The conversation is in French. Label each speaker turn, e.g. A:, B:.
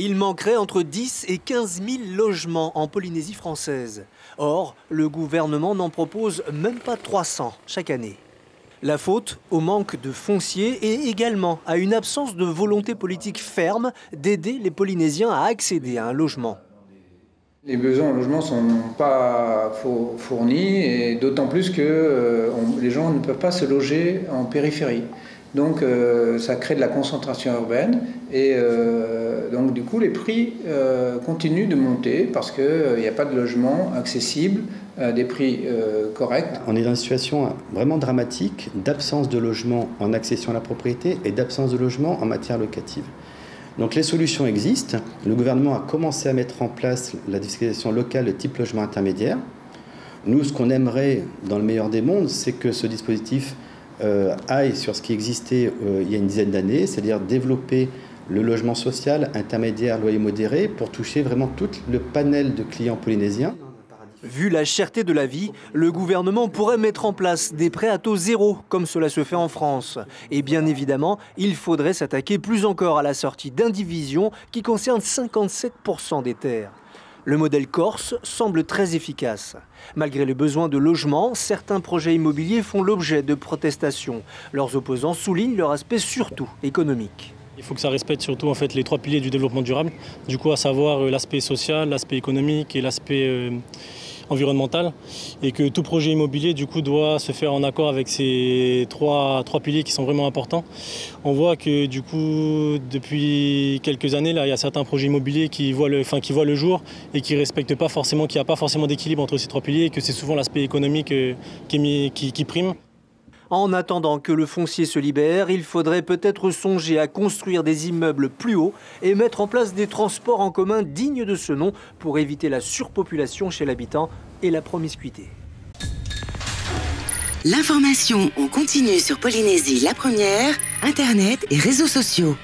A: Il manquerait entre 10 et 15 000 logements en Polynésie française. Or, le gouvernement n'en propose même pas 300 chaque année. La faute au manque de foncier et également à une absence de volonté politique ferme d'aider les Polynésiens à accéder à un logement.
B: Les besoins en logement ne sont pas fournis, et d'autant plus que les gens ne peuvent pas se loger en périphérie. Donc ça crée de la concentration urbaine et donc du coup les prix continuent de monter parce qu'il n'y a pas de logement accessible à des prix corrects.
C: On est dans une situation vraiment dramatique d'absence de logement en accession à la propriété et d'absence de logement en matière locative. Donc les solutions existent. Le gouvernement a commencé à mettre en place la défiscalisation locale de type logement intermédiaire. Nous, ce qu'on aimerait, dans le meilleur des mondes, c'est que ce dispositif aille sur ce qui existait il y a une dizaine d'années, c'est-à-dire développer le logement social intermédiaire, loyer modéré, pour toucher vraiment tout le panel de clients polynésiens.
A: Vu la cherté de la vie, le gouvernement pourrait mettre en place des prêts à taux zéro, comme cela se fait en France. Et bien évidemment, il faudrait s'attaquer plus encore à la sortie d'indivisions qui concernent 57% des terres. Le modèle corse semble très efficace. Malgré les besoins de logement, certains projets immobiliers font l'objet de protestations. Leurs opposants soulignent leur aspect surtout économique.
D: Il faut que ça respecte surtout les 3 piliers du développement durable, du coup à savoir l'aspect social, l'aspect économique et l'aspect environnemental, et que tout projet immobilier du coup doit se faire en accord avec ces trois piliers qui sont vraiment importants. On voit que du coup depuis quelques années là, il y a certains projets immobiliers qui voient le jour et qui respectent pas forcément, qu'il n'y a pas forcément d'équilibre entre ces 3 piliers, et que c'est souvent l'aspect économique qui prime.
A: En attendant que le foncier se libère, il faudrait peut-être songer à construire des immeubles plus hauts et mettre en place des transports en commun dignes de ce nom pour éviter la surpopulation chez l'habitant et la promiscuité.
E: L'information en continu sur Polynésie la première, Internet et réseaux sociaux.